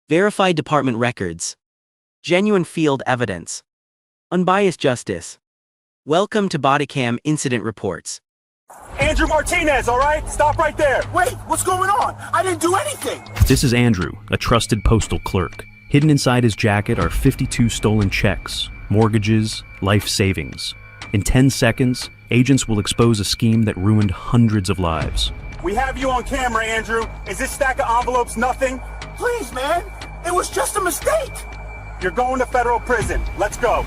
Verified department records. Genuine field evidence. Unbiased justice. Welcome to Bodycam Incident Reports. Andrew Martinez, all right? Stop right there. Wait, what's going on? I didn't do anything. This is Andrew, a trusted postal clerk. Hidden inside his jacket are 52 stolen checks, mortgages, life savings. In 10 seconds, agents will expose a scheme that ruined hundreds of lives. We have you on camera, Andrew. Is this stack of envelopes nothing? Please, man. It was just a mistake. You're going to federal prison. Let's go.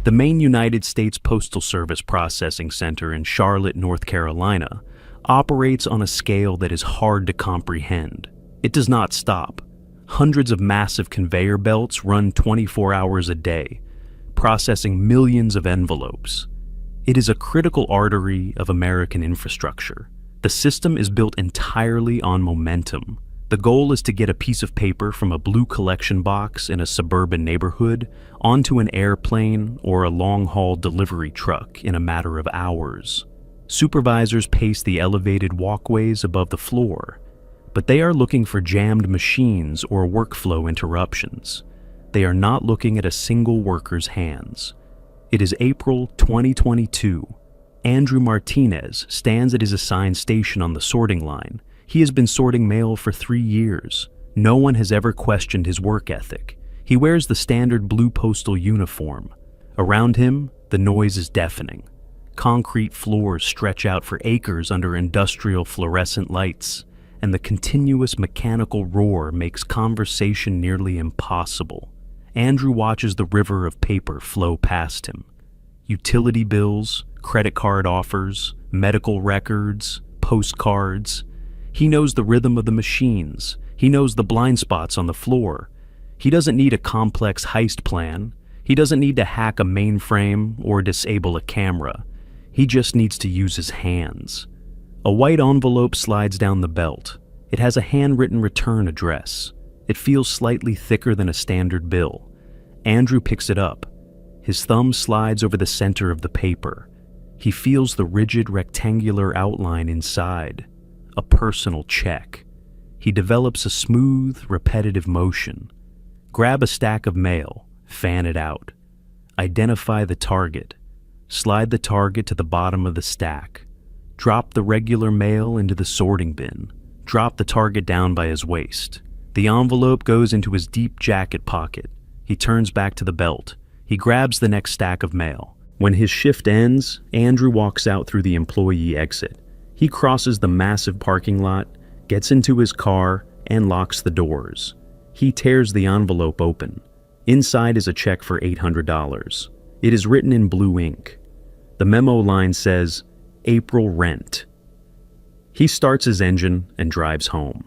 The main United States Postal Service processing center in Charlotte, North Carolina, operates on a scale that is hard to comprehend. It does not stop. Hundreds of massive conveyor belts run 24 hours a day, processing millions of envelopes. It is a critical artery of American infrastructure. The system is built entirely on momentum. The goal is to get a piece of paper from a blue collection box in a suburban neighborhood onto an airplane or a long-haul delivery truck in a matter of hours. Supervisors pace the elevated walkways above the floor, but they are looking for jammed machines or workflow interruptions. They are not looking at a single worker's hands. It is April 2022. Andrew Martinez stands at his assigned station on the sorting line. He has been sorting mail for 3 years. No one has ever questioned his work ethic. He wears the standard blue postal uniform. Around him, the noise is deafening. Concrete floors stretch out for acres under industrial fluorescent lights, and the continuous mechanical roar makes conversation nearly impossible. Andrew watches the river of paper flow past him. Utility bills, credit card offers, medical records, postcards. He knows the rhythm of the machines. He knows the blind spots on the floor. He doesn't need a complex heist plan. He doesn't need to hack a mainframe or disable a camera. He just needs to use his hands. A white envelope slides down the belt. It has a handwritten return address. It feels slightly thicker than a standard bill. Andrew picks it up. His thumb slides over the center of the paper. He feels the rigid rectangular outline inside. A personal check. He develops a smooth, repetitive motion. Grab a stack of mail, fan it out. Identify the target. Slide the target to the bottom of the stack. Drop the regular mail into the sorting bin. Drop the target down by his waist. The envelope goes into his deep jacket pocket. He turns back to the belt. He grabs the next stack of mail. When his shift ends, Andrew walks out through the employee exit. He crosses the massive parking lot, gets into his car, and locks the doors. He tears the envelope open. Inside is a check for $800. It is written in blue ink. The memo line says, "April rent." He starts his engine and drives home.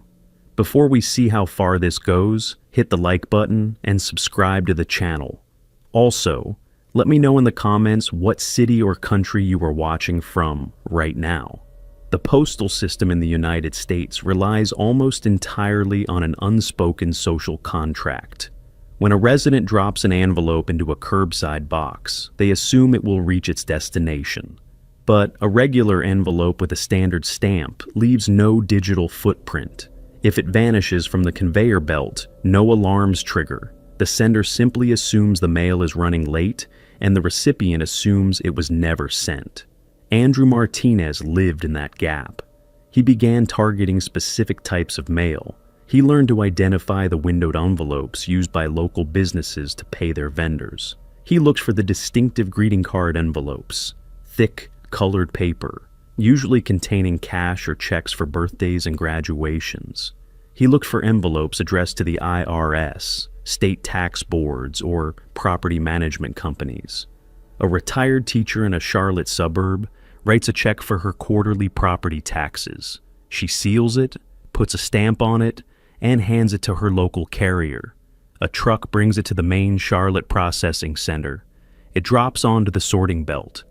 Before we see how far this goes, hit the like button and subscribe to the channel. Also, let me know in the comments what city or country you are watching from right now. The postal system in the United States relies almost entirely on an unspoken social contract. When a resident drops an envelope into a curbside box, they assume it will reach its destination. But a regular envelope with a standard stamp leaves no digital footprint. If it vanishes from the conveyor belt, no alarms trigger. The sender simply assumes the mail is running late, and the recipient assumes it was never sent. Andrew Martinez lived in that gap. He began targeting specific types of mail. He learned to identify the windowed envelopes used by local businesses to pay their vendors. He looked for the distinctive greeting card envelopes, thick, colored paper, usually containing cash or checks for birthdays and graduations. He looked for envelopes addressed to the IRS, state tax boards, or property management companies. A retired teacher in a Charlotte suburb writes a check for her quarterly property taxes. She seals it, puts a stamp on it, and hands it to her local carrier. A truck brings it to the main Charlotte processing center. It drops onto the sorting belt.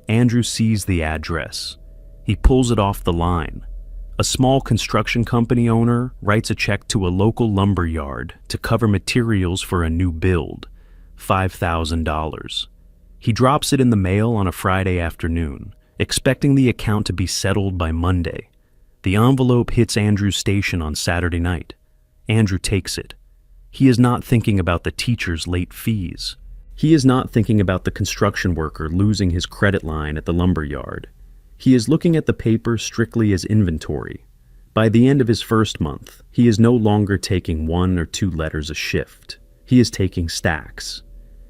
Andrew sees the address. He pulls it off the line. A small construction company owner writes a check to a local lumber yard to cover materials for a new build, $5,000. He drops it in the mail on a Friday afternoon, expecting the account to be settled by Monday. The envelope hits Andrew's station on Saturday night. Andrew takes it. He is not thinking about the teacher's late fees. He is not thinking about the construction worker losing his credit line at the lumber yard. He is looking at the paper strictly as inventory. By the end of his first month, he is no longer taking 1 or 2 letters a shift. He is taking stacks.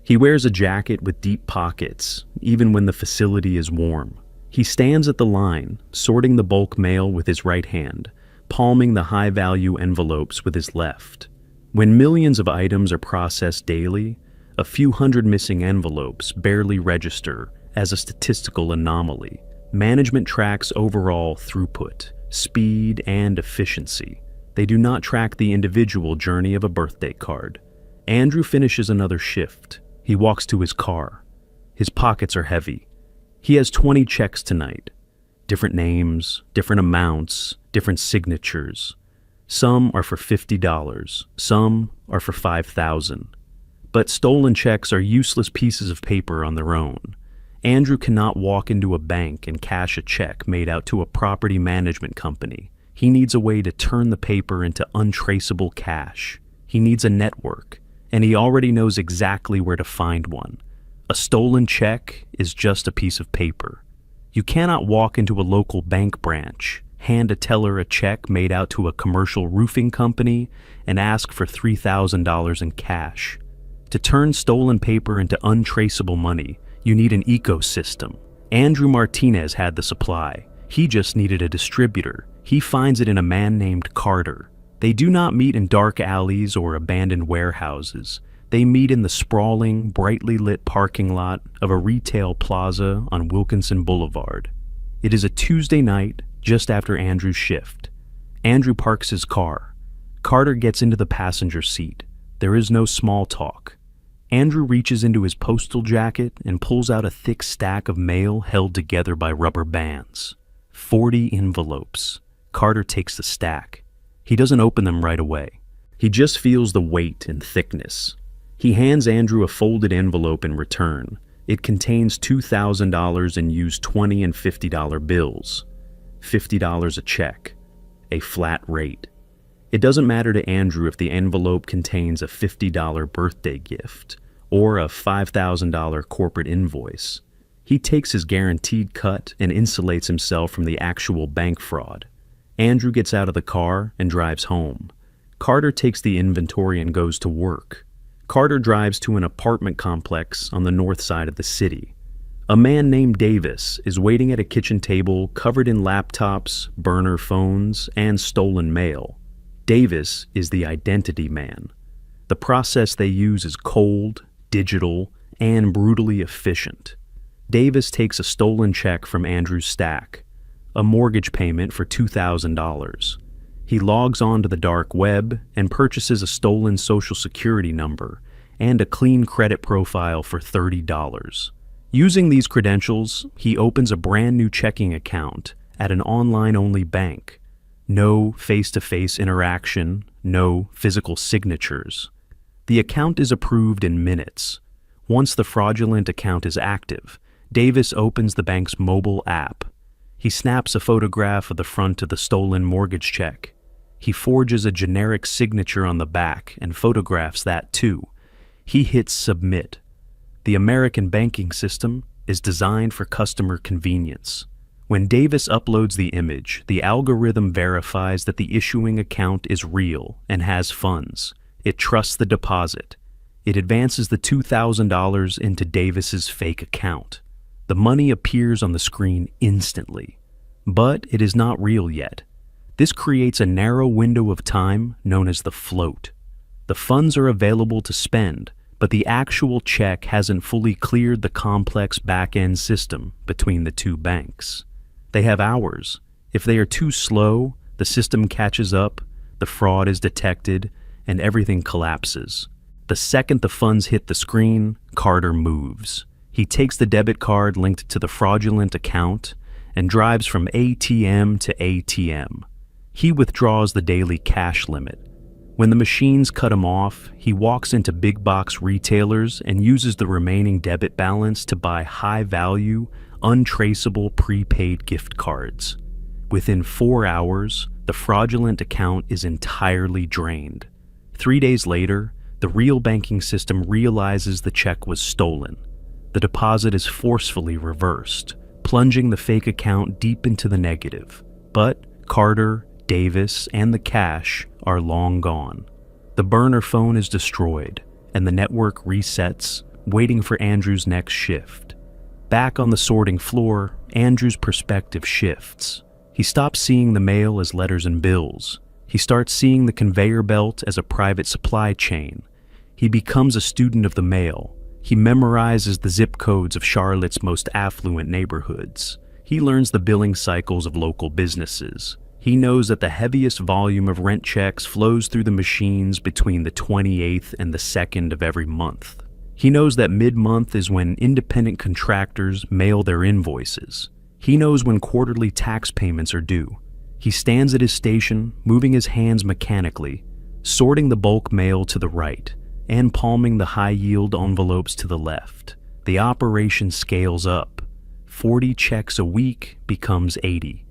He wears a jacket with deep pockets, even when the facility is warm. He stands at the line, sorting the bulk mail with his right hand, palming the high-value envelopes with his left. When millions of items are processed daily, a few hundred missing envelopes barely register as a statistical anomaly. Management tracks overall throughput, speed, and efficiency. They do not track the individual journey of a birthday card. Andrew finishes another shift. He walks to his car. His pockets are heavy. He has 20 checks tonight. Different names, different amounts, different signatures. Some are for $50, some are for $5,000. But stolen checks are useless pieces of paper on their own. Andrew cannot walk into a bank and cash a check made out to a property management company. He needs a way to turn the paper into untraceable cash. He needs a network, and he already knows exactly where to find one. A stolen check is just a piece of paper. You cannot walk into a local bank branch, hand a teller a check made out to a commercial roofing company, and ask for $3,000 in cash. To turn stolen paper into untraceable money, you need an ecosystem. Andrew Martinez had the supply. He just needed a distributor. He finds it in a man named Carter. They do not meet in dark alleys or abandoned warehouses. They meet in the sprawling, brightly lit parking lot of a retail plaza on Wilkinson Boulevard. It is a Tuesday night, just after Andrew's shift. Andrew parks his car. Carter gets into the passenger seat. There is no small talk. Andrew reaches into his postal jacket and pulls out a thick stack of mail held together by rubber bands. 40 envelopes. Carter takes the stack. He doesn't open them right away. He just feels the weight and thickness. He hands Andrew a folded envelope in return. It contains $2,000 in used $20 and $50 bills. $50 a check. A flat rate. It doesn't matter to Andrew if the envelope contains a $50 birthday gift or a $5,000 corporate invoice. He takes his guaranteed cut and insulates himself from the actual bank fraud. Andrew gets out of the car and drives home. Carter takes the inventory and goes to work. Carter drives to an apartment complex on the north side of the city. A man named Davis is waiting at a kitchen table covered in laptops, burner phones, and stolen mail. Davis is the identity man. The process they use is cold, digital, and brutally efficient. Davis takes a stolen check from Andrew's stack, a mortgage payment for $2,000. He logs on to the dark web and purchases a stolen social security number and a clean credit profile for $30. Using these credentials, he opens a brand new checking account at an online-only bank. No face-to-face interaction, no physical signatures. The account is approved in minutes. Once the fraudulent account is active, Davis opens the bank's mobile app. He snaps a photograph of the front of the stolen mortgage check. He forges a generic signature on the back and photographs that too. He hits submit. The American banking system is designed for customer convenience. When Davis uploads the image, the algorithm verifies that the issuing account is real and has funds. It trusts the deposit. It advances the $2,000 into Davis's fake account. The money appears on the screen instantly. But it is not real yet. This creates a narrow window of time known as the float. The funds are available to spend, but the actual check hasn't fully cleared the complex back-end system between the two banks. They have hours. If they are too slow, the system catches up, the fraud is detected, and everything collapses. The second the funds hit the screen, Carter moves. He takes the debit card linked to the fraudulent account and drives from ATM to ATM. He withdraws the daily cash limit. When the machines cut him off, he walks into big box retailers and uses the remaining debit balance to buy high-value, untraceable prepaid gift cards. Within 4 hours, the fraudulent account is entirely drained. 3 days later, the real banking system realizes the check was stolen. The deposit is forcefully reversed, plunging the fake account deep into the negative. But Carter, Davis, and the cash are long gone. The burner phone is destroyed, and the network resets, waiting for Andrew's next shift. Back on the sorting floor, Andrew's perspective shifts. He stops seeing the mail as letters and bills. He starts seeing the conveyor belt as a private supply chain. He becomes a student of the mail. He memorizes the zip codes of Charlotte's most affluent neighborhoods. He learns the billing cycles of local businesses. He knows that the heaviest volume of rent checks flows through the machines between the 28th and the 2nd of every month. He knows that mid-month is when independent contractors mail their invoices. He knows when quarterly tax payments are due. He stands at his station, moving his hands mechanically, sorting the bulk mail to the right, and palming the high-yield envelopes to the left. The operation scales up. 40 checks a week becomes 80.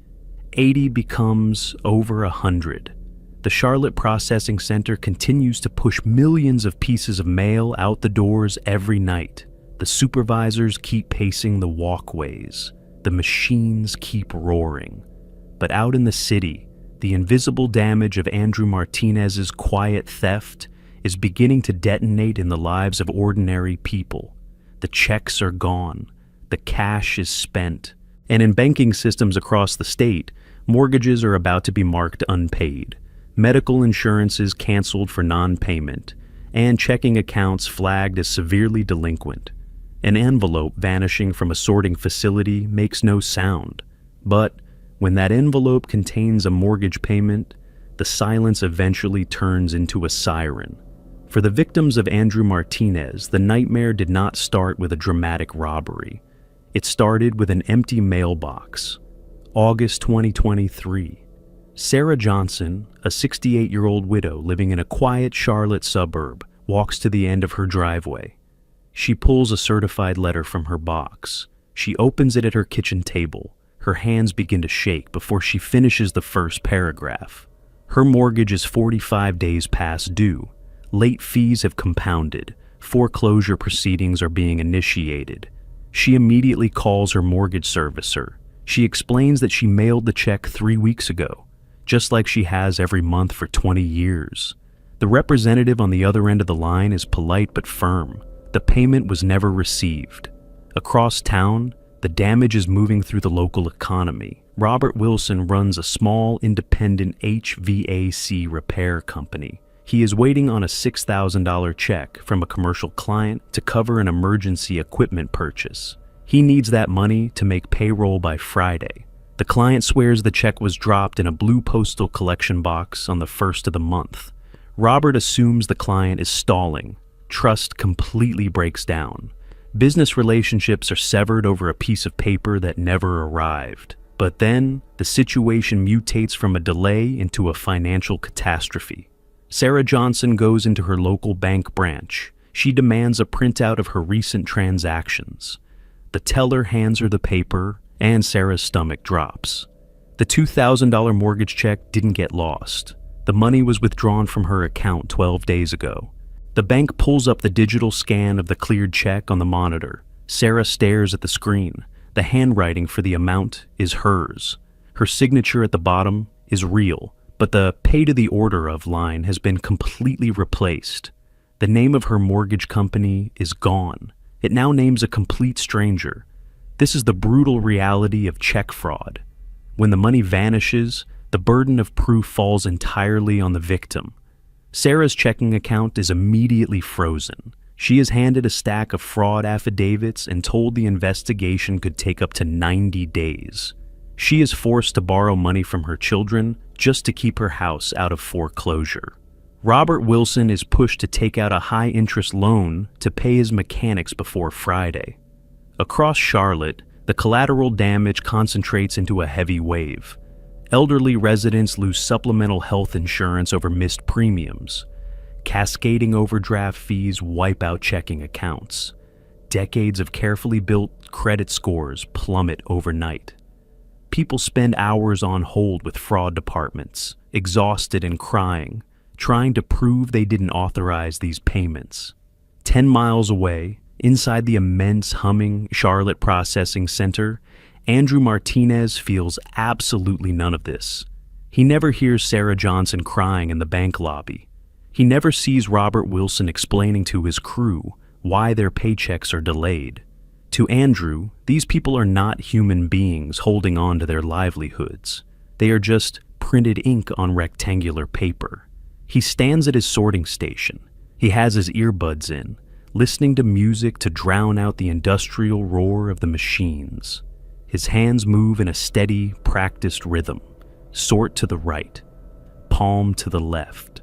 80 becomes over 100. The Charlotte Processing Center continues to push millions of pieces of mail out the doors every night. The supervisors keep pacing the walkways. The machines keep roaring. But out in the city, the invisible damage of Andrew Martinez's quiet theft is beginning to detonate in the lives of ordinary people. The checks are gone. The cash is spent. And in banking systems across the state, mortgages are about to be marked unpaid, medical insurances canceled for non-payment, and checking accounts flagged as severely delinquent. An envelope vanishing from a sorting facility makes no sound, but when that envelope contains a mortgage payment, the silence eventually turns into a siren. For the victims of Andrew Martinez, the nightmare did not start with a dramatic robbery. It started with an empty mailbox. August 2023. Sarah Johnson, a 68-year-old widow living in a quiet Charlotte suburb, walks to the end of her driveway. She pulls a certified letter from her box. She opens it at her kitchen table. Her hands begin to shake before she finishes the first paragraph. Her mortgage is 45 days past due. Late fees have compounded. Foreclosure proceedings are being initiated. She immediately calls her mortgage servicer. She explains that she mailed the check 3 weeks ago, just like she has every month for 20 years. The representative on the other end of the line is polite but firm. The payment was never received. Across town, the damage is moving through the local economy. Robert Wilson runs a small, independent HVAC repair company. He is waiting on a $6,000 check from a commercial client to cover an emergency equipment purchase. He needs that money to make payroll by Friday. The client swears the check was dropped in a blue postal collection box on the 1st of the month. Robert assumes the client is stalling. Trust completely breaks down. Business relationships are severed over a piece of paper that never arrived. But then, the situation mutates from a delay into a financial catastrophe. Sarah Johnson goes into her local bank branch. She demands a printout of her recent transactions. The teller hands her the paper, and Sarah's stomach drops. The $2,000 mortgage check didn't get lost. The money was withdrawn from her account 12 days ago. The bank pulls up the digital scan of the cleared check on the monitor. Sarah stares at the screen. The handwriting for the amount is hers. Her signature at the bottom is real, but the pay to the order of line has been completely replaced. The name of her mortgage company is gone. It now names a complete stranger. This is the brutal reality of check fraud. When the money vanishes, the burden of proof falls entirely on the victim. Sarah's checking account is immediately frozen. She is handed a stack of fraud affidavits and told the investigation could take up to 90 days. She is forced to borrow money from her children just to keep her house out of foreclosure. Robert Wilson is pushed to take out a high-interest loan to pay his mechanics before Friday. Across Charlotte, the collateral damage concentrates into a heavy wave. Elderly residents lose supplemental health insurance over missed premiums. Cascading overdraft fees wipe out checking accounts. Decades of carefully built credit scores plummet overnight. People spend hours on hold with fraud departments, exhausted and crying, trying to prove they didn't authorize these payments. 10 miles away, inside the immense humming Charlotte Processing Center, Andrew Martinez feels absolutely none of this. He never hears Sarah Johnson crying in the bank lobby. He never sees Robert Wilson explaining to his crew why their paychecks are delayed. To Andrew, these people are not human beings holding on to their livelihoods. They are just printed ink on rectangular paper. He stands at his sorting station. He has his earbuds in, listening to music to drown out the industrial roar of the machines. His hands move in a steady, practiced rhythm. Sort to the right, palm to the left.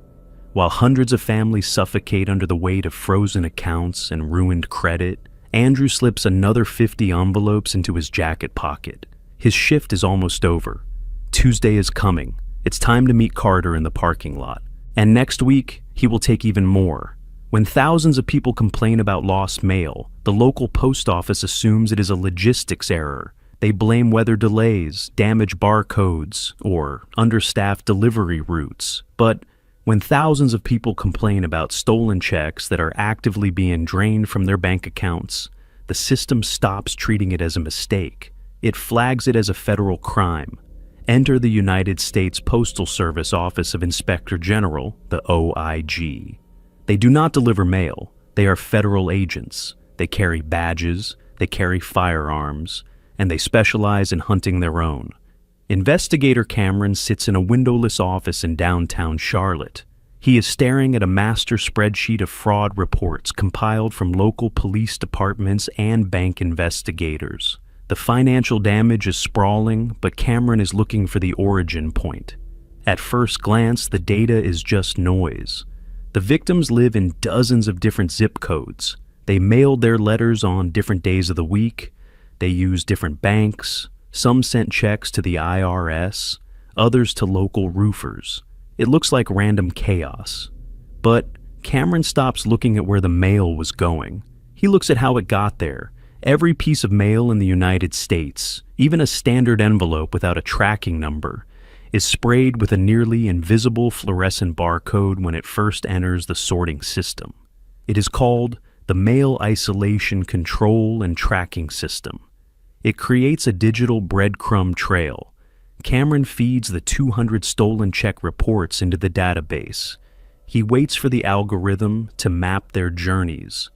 While hundreds of families suffocate under the weight of frozen accounts and ruined credit, Andrew slips another 50 envelopes into his jacket pocket. His shift is almost over. Tuesday is coming. It's time to meet Carter in the parking lot. And next week, he will take even more. When thousands of people complain about lost mail, the local post office assumes it is a logistics error. They blame weather delays, damaged barcodes, or understaffed delivery routes. But when thousands of people complain about stolen checks that are actively being drained from their bank accounts, the system stops treating it as a mistake. It flags it as a federal crime. Enter the United States Postal Service Office of Inspector General, the OIG. They do not deliver mail. They are federal agents. They carry badges, they carry firearms, and they specialize in hunting their own. Investigator Cameron sits in a windowless office in downtown Charlotte. He is staring at a master spreadsheet of fraud reports compiled from local police departments and bank investigators. The financial damage is sprawling, but Cameron is looking for the origin point. At first glance, the data is just noise. The victims live in dozens of different zip codes. They mailed their letters on different days of the week. They used different banks. Some sent checks to the IRS, others to local roofers. It looks like random chaos. But Cameron stops looking at where the mail was going. He looks at how it got there. Every piece of mail in the United States, even a standard envelope without a tracking number, is sprayed with a nearly invisible fluorescent barcode when it first enters the sorting system. It is called the Mail Isolation Control and Tracking System. It creates a digital breadcrumb trail. Cameron feeds the 200 stolen check reports into the database. He waits for the algorithm to map their journeys.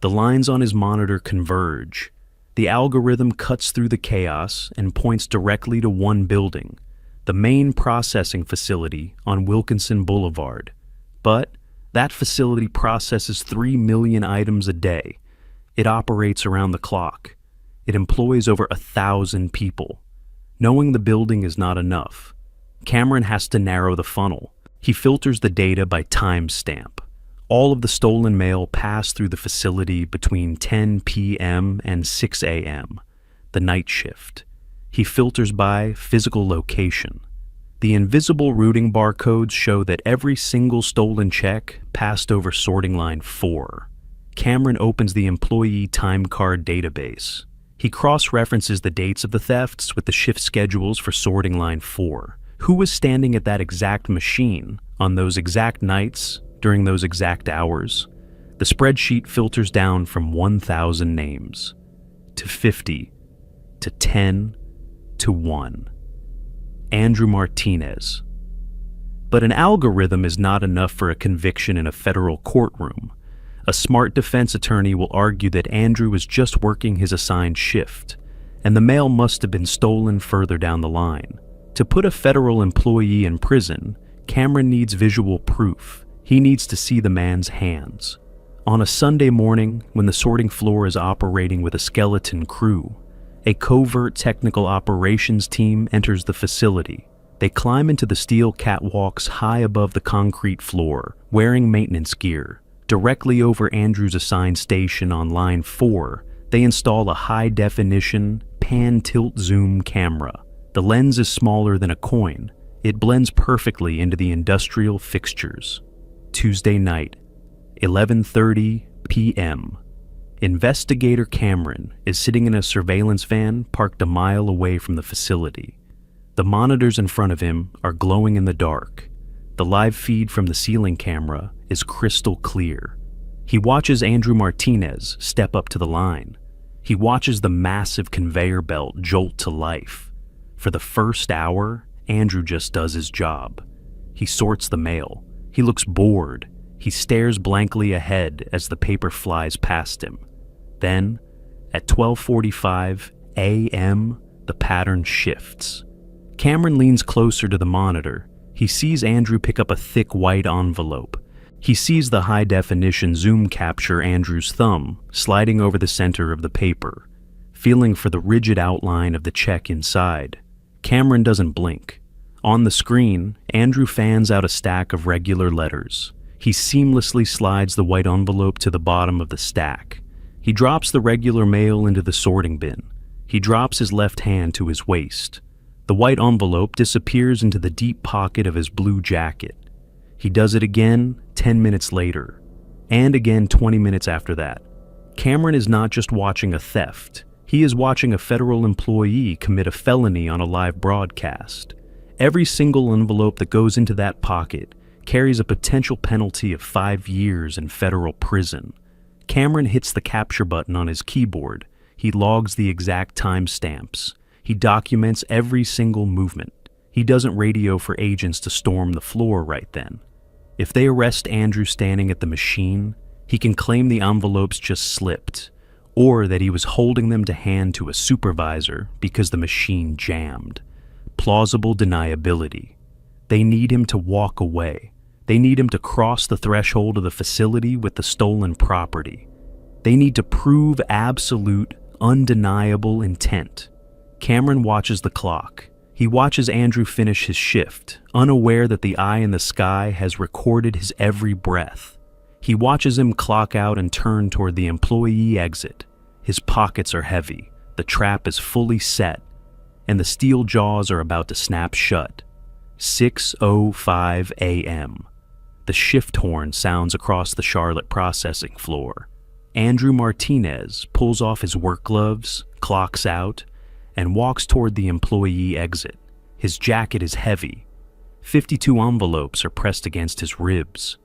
The lines on his monitor converge. The algorithm cuts through the chaos and points directly to one building, the main processing facility on Wilkinson Boulevard. But that facility processes 3 million items a day. It operates around the clock. It employs over 1,000 people. Knowing the building is not enough. Cameron has to narrow the funnel. He filters the data by timestamp. All of the stolen mail passed through the facility between 10 p.m. and 6 a.m., the night shift. He filters by physical location. The invisible routing barcodes show that every single stolen check passed over sorting line 4. Cameron opens the employee time card database. He cross-references the dates of the thefts with the shift schedules for sorting line 4. Who was standing at that exact machine on those exact nights during those exact hours? The spreadsheet filters down from 1,000 names to 50 to 10 to 1. Andrew Martinez. But an algorithm is not enough for a conviction in a federal courtroom. A smart defense attorney will argue that Andrew was just working his assigned shift, and the mail must have been stolen further down the line. To put a federal employee in prison, Cameron needs visual proof. He needs to see the man's hands. On a Sunday morning, when the sorting floor is operating with a skeleton crew, a covert technical operations team enters the facility. They climb into the steel catwalks high above the concrete floor, wearing maintenance gear. Directly over Andrew's assigned station on line 4, they install a high-definition, pan-tilt-zoom camera. The lens is smaller than a coin. It blends perfectly into the industrial fixtures. Tuesday night, 11:30 p.m. Investigator Cameron is sitting in a surveillance van parked a mile away from the facility. The monitors in front of him are glowing in the dark. The live feed from the ceiling camera is crystal clear. He watches Andrew Martinez step up to the line. He watches the massive conveyor belt jolt to life. For the first hour, Andrew just does his job. He sorts the mail. He looks bored. He stares blankly ahead as the paper flies past him. Then, at 12:45 a.m., the pattern shifts. Cameron leans closer to the monitor. He sees Andrew pick up a thick white envelope. He sees the high-definition zoom capture Andrew's thumb sliding over the center of the paper, feeling for the rigid outline of the check inside. Cameron doesn't blink. On the screen, Andrew fans out a stack of regular letters. He seamlessly slides the white envelope to the bottom of the stack. He drops the regular mail into the sorting bin. He drops his left hand to his waist. The white envelope disappears into the deep pocket of his blue jacket. He does it again 10 minutes later, and again 20 minutes after that. Cameron is not just watching a theft. He is watching a federal employee commit a felony on a live broadcast. Every single envelope that goes into that pocket carries a potential penalty of 5 years in federal prison. Cameron hits the capture button on his keyboard. He logs the exact timestamps. He documents every single movement. He doesn't radio for agents to storm the floor right then. If they arrest Andrew standing at the machine, he can claim the envelopes just slipped, or that he was holding them to hand to a supervisor because the machine jammed. Plausible deniability. They need him to walk away. They need him to cross the threshold of the facility with the stolen property. They need to prove absolute, undeniable intent. Cameron watches the clock. He watches Andrew finish his shift, unaware that the eye in the sky has recorded his every breath. He watches him clock out and turn toward the employee exit. His pockets are heavy, the trap is fully set, and the steel jaws are about to snap shut. 6:05 a.m. The shift horn sounds across the Charlotte processing floor. Andrew Martinez pulls off his work gloves, clocks out, and walks toward the employee exit. His jacket is heavy. 52 envelopes are pressed against his ribs.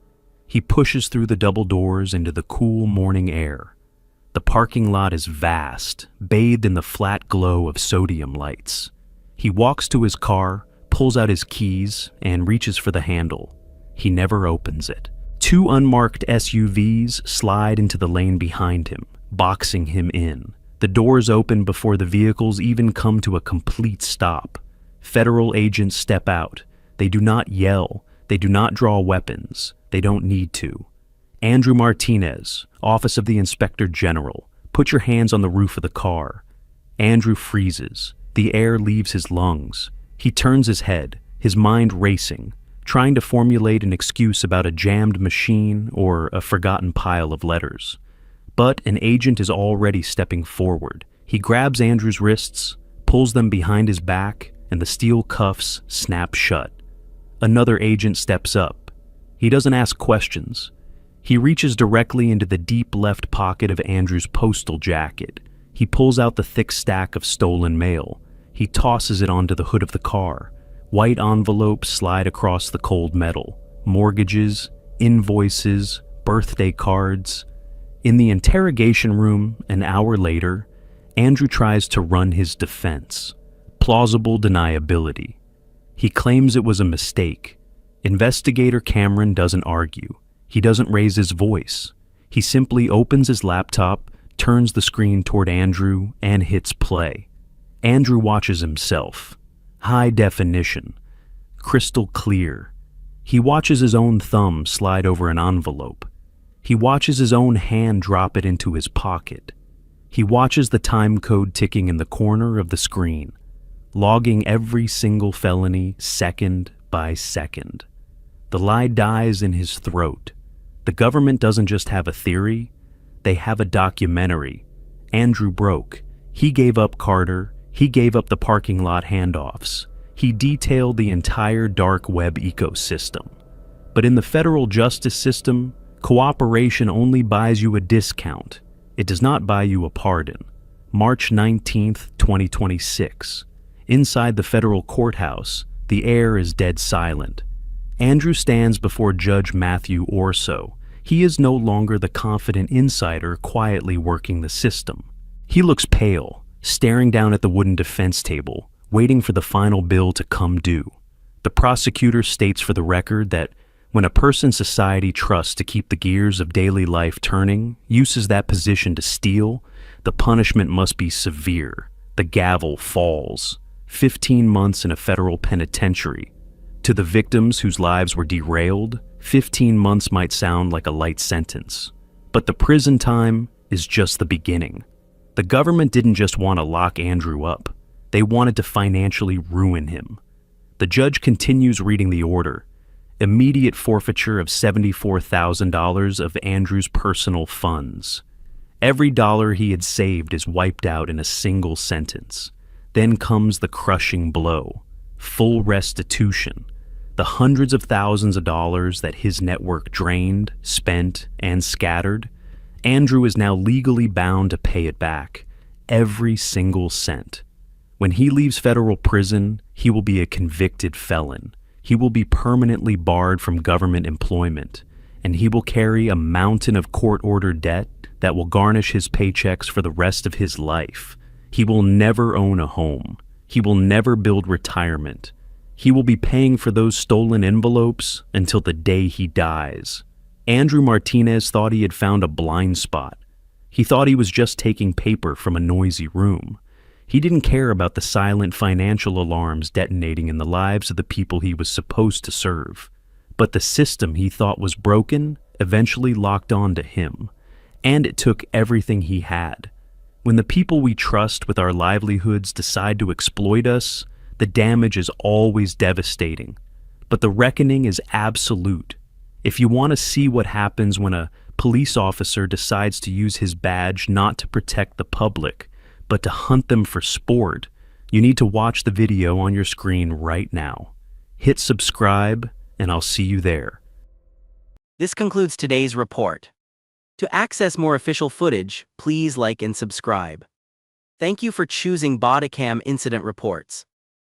He pushes through the double doors into the cool morning air. The parking lot is vast, bathed in the flat glow of sodium lights. He walks to his car, pulls out his keys, and reaches for the handle. He never opens it. 2 unmarked SUVs slide into the lane behind him, boxing him in. The doors open before the vehicles even come to a complete stop. Federal agents step out. They do not yell. They do not draw weapons. They don't need to. Andrew Martinez, Office of the Inspector General, put your hands on the roof of the car. Andrew freezes. The air leaves his lungs. He turns his head, his mind racing, trying to formulate an excuse about a jammed machine or a forgotten pile of letters. But an agent is already stepping forward. He grabs Andrew's wrists, pulls them behind his back, and the steel cuffs snap shut. Another agent steps up. He doesn't ask questions. He reaches directly into the deep left pocket of Andrew's postal jacket. He pulls out the thick stack of stolen mail. He tosses it onto the hood of the car. White envelopes slide across the cold metal. Mortgages, invoices, birthday cards. In the interrogation room, an hour later, Andrew tries to run his defense. Plausible deniability. He claims it was a mistake. Investigator Cameron doesn't argue. He doesn't raise his voice. He simply opens his laptop, turns the screen toward Andrew, and hits play. Andrew watches himself. High definition. Crystal clear. He watches his own thumb slide over an envelope. He watches his own hand drop it into his pocket. He watches the time code ticking in the corner of the screen, logging every single felony second by second. The lie dies in his throat. The government doesn't just have a theory, they have a documentary. Andrew broke. He gave up Carter. He gave up the parking lot handoffs. He detailed the entire dark web ecosystem. But in the federal justice system, cooperation only buys you a discount. It does not buy you a pardon. March 19th, 2026. Inside the federal courthouse, the air is dead silent. Andrew stands before Judge Matthew Orso. He is no longer the confident insider quietly working the system. He looks pale, staring down at the wooden defense table, waiting for the final bill to come due. The prosecutor states for the record that when a person society trusts to keep the gears of daily life turning, uses that position to steal, the punishment must be severe. The gavel falls. 15 months in a federal penitentiary. To the victims whose lives were derailed, 15 months might sound like a light sentence. But the prison time is just the beginning. The government didn't just want to lock Andrew up. They wanted to financially ruin him. The judge continues reading the order. Immediate forfeiture of $74,000 of Andrew's personal funds. Every dollar he had saved is wiped out in a single sentence. Then comes the crushing blow. Full restitution. The hundreds of thousands of dollars that his network drained, spent, and scattered. Andrew is now legally bound to pay it back. Every single cent. When he leaves federal prison, he will be a convicted felon. He will be permanently barred from government employment, and he will carry a mountain of court-ordered debt that will garnish his paychecks for the rest of his life. He will never own a home. He will never build retirement. He will be paying for those stolen envelopes until the day he dies. Andrew Martinez thought he had found a blind spot. He thought he was just taking paper from a noisy room. He didn't care about the silent financial alarms detonating in the lives of the people he was supposed to serve. But the system he thought was broken eventually locked on to him. And it took everything he had. When the people we trust with our livelihoods decide to exploit us, the damage is always devastating. But the reckoning is absolute. If you want to see what happens when a police officer decides to use his badge not to protect the public, but to hunt them for sport, you need to watch the video on your screen right now. Hit subscribe, and I'll see you there. This concludes today's report. To access more official footage, please like and subscribe. Thank you for choosing Bodycam Incident Reports.